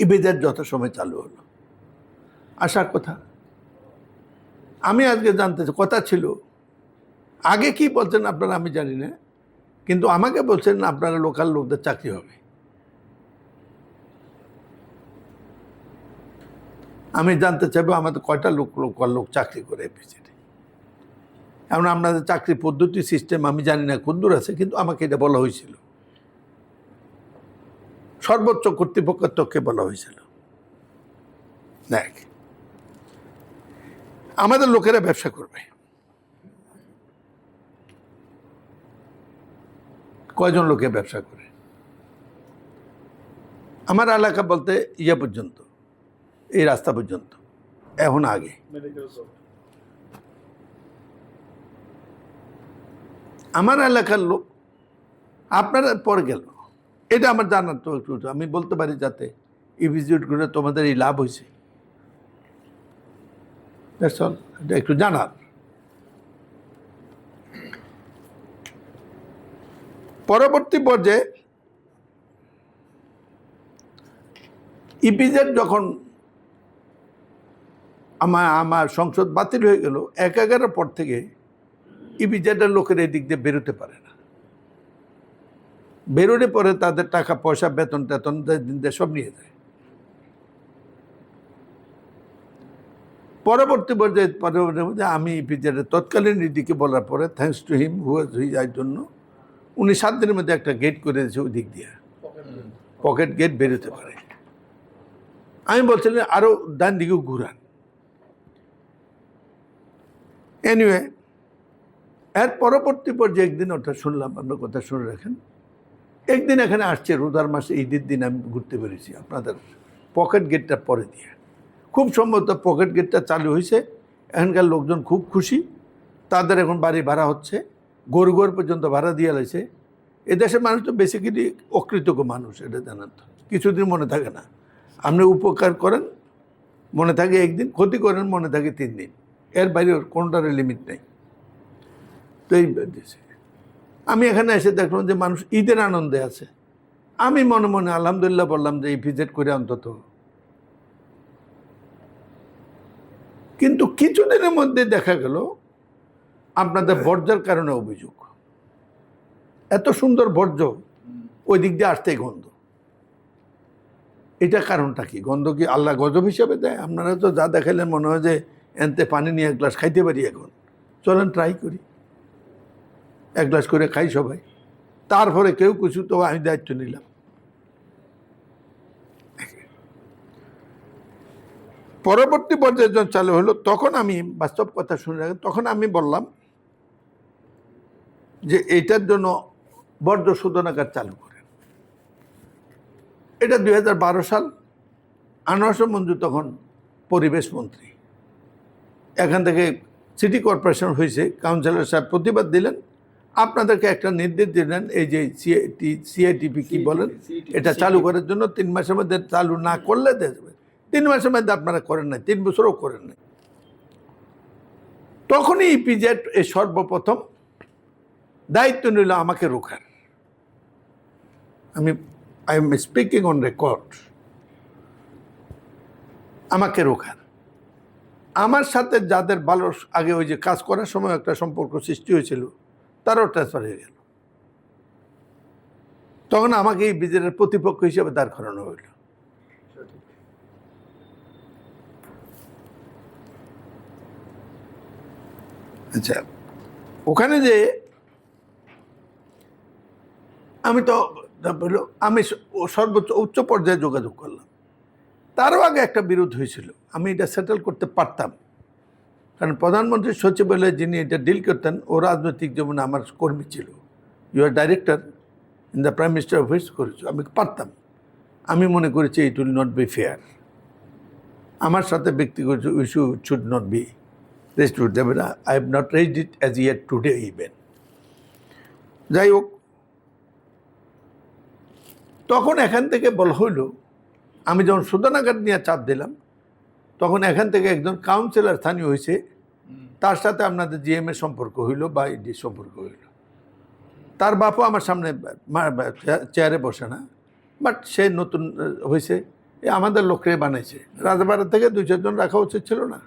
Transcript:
EPZ যথাসময় চালু হলো, আসার কথা। আমি আজকে জানতে কথা ছিল, আগে কি বলছেন আপনারা আমি জানি না, কিন্তু আমাকে বলছেন আপনারা লোকাল লোকদের চাকরি হবে। আমি জানতে চাইবো আমাদের কয়টা লোকাল লোক চাকরি করে ইপিজেডে। এমন আপনাদের চাকরি পদ্ধতি সিস্টেম আমি জানি না কদ্দূর আছে, কিন্তু আমাকে এটা বলা হয়েছিল, সর্বোচ্চ কর্তৃপক্ষের পক্ষে বলা হয়েছিল। দেখ, আমাদের লোকেরা ব্যবসা করবে, কয়জন লোকে ব্যবসা করে? আমার এলাকা বলতে ইয়ে পর্যন্ত, এই রাস্তা পর্যন্ত, এখন আগে আমার এলাকার লোক আপনারা পরে গেল, এটা আমার জানার তো একটু আমি বলতে পারি, যাতে ইভিজিট করে তোমাদের এই লাভ হয়েছে, এটা একটু জানার। পরবর্তী পর্যায়ে ইপিজেড যখন আমার সংসদ বাতিল হয়ে গেল, 11 পর থেকে ইপিজেডের লোকের এদিক দিয়ে বেরোতে পারে না। বেরোলে পরে তাদের টাকা পয়সা বেতন টেতন সব নিয়ে যায়। পরবর্তী পর্যায়ে আমি ইপিজেডের তৎকালীন ইডিকে বলার পরে, থ্যাঙ্কস টু হিম যার জন্য উনি 7 দিনের মধ্যে একটা গেট করে দিয়েছে ওই দিক দিয়ে, পকেট গেট বেরোতে পারে। আমি বলছিলাম আরও ডান দিকেও ঘুরান। এনিওয়ে, এর পরবর্তী পর্যায়ে একদিন ওটা শুনলাম, আপনার কথা শুনে রাখেন। একদিন এখানে আসছে রোজার মাসে, ঈদের দিন আমি ঘুরতে পেরেছি আপনাদের পকেট গেটটা পরে দিয়ে। খুব সম্ভবত পকেট গেটটা চালু হয়েছে, এখানকার লোকজন খুব খুশি, তাদের এখন বাড়ি ভাড়া হচ্ছে, গরু পর্যন্ত ভাড়া দিয়ে লাইছে। এদেশের মানুষ তো বেসিক্যালি অকৃতজ্ঞ মানুষ, এটা জানান তো, কিছুদিন মনে থাকে না। আপনি উপকার করেন মনে থাকে একদিন, ক্ষতি করেন মনে থাকে 3 দিন, এর বাইরে কোনটার লিমিট নেই। তো এই দেশে আমি এখানে এসে দেখলাম যে মানুষ ঈদের আনন্দে আছে। আমি মনে মনে আলহামদুলিল্লাহ বললাম যে ইপিজেড করে অন্তত। কিন্তু কিছুদিনের মধ্যে দেখা গেল আপনাদের বর্জ্যের কারণে অভিযোগ, এত সুন্দর বর্জ্য ওই দিক দিয়ে আসতেই গন্ধ। এটা কারণটা কি? গন্ধ কি আল্লাহ গজব হিসাবে দেয়? আপনারা তো যা দেখাইলেন মনে হয় যে এনতে পানি নিয়ে 1 গ্লাস খাইতে পারি। এখন চলেন ট্রাই করি, 1 গ্লাস করে খাই সবাই, তারপরে কেউ কিছু তো আমি দায়িত্ব নিলাম। পরবর্তী পর্যায়ে যখন চালু হলো, তখন আমি বাস্তব কথা শুনে রাখেন, তখন আমি বললাম যে এটার জন্য বর্জ্য শোধনাগার চালু করেন। এটা 2012 সাল। আনোয়ার মঞ্জু তখন পরিবেশ মন্ত্রী। এখান থেকে সিটি কর্পোরেশন হয়েছে, কাউন্সিলর সাহেব প্রতিবাদ দিলেন, আপনাদেরকে একটা নির্দেশ দিলেন, এই যে সিআইটিপি কি বলেন, এটা চালু করার জন্য 3 মাসের মধ্যে চালু না করলে দেবে। 3 মাসের মধ্যে আপনারা করেন নাই, 3 বছরও করেন নাই। তখনই ইপিজেড এই সর্বপ্রথম দায়িত্ব নিল আমাকে রোখার। I am speaking on record, আমাকে রোখার। আমার সাথে যাদের ভালো আগে ওই যে কাজ করার সময় একটা সম্পর্ক সৃষ্টি হয়েছিল, তারাও ট্রান্সফার হয়ে গেল। তখন আমাকে এই ইপিজেডের প্রতিপক্ষ হিসেবে দাঁড় করানো হইল। আচ্ছা, ওখানে যে আমি তো আমি সর্বোচ্চ উচ্চ পর্যায়ে যোগাযোগ করলাম। তারও আগে একটা বিরোধ হয়েছিল, আমি এটা সেটেল করতে পারতাম, কারণ প্রধানমন্ত্রী সচিবালয়ে যিনি এটা ডিল করতেন ও রাজনৈতিক জীবনে আমার কর্মী ছিল। You are director in the prime minister office করেছ, আমি পারতাম। আমি মনে করেছি it will not be fair, আমার সাথে ব্যক্তিগত issue should not be raised with them. I have not raised it as yet today even. যাই হোক, তখন এখান থেকে বলা হইল, আমি যখন শোধনাগার নিয়ে চাপ দিলাম, তখন এখান থেকে একজন কাউন্সিলর স্থানীয় হয়েছে, তার সাথে আপনাদের জিএম এর সম্পর্ক হইল বা ইডি সম্পর্ক হইল। তার বাপও আমার সামনে চেয়ারে বসে না, বাট সে নতুন হয়েছে, এ আমাদের লোকরে বানাইছে, রাজাবাড়া থেকে 2-4 জন রাখা উচিত ছিল না?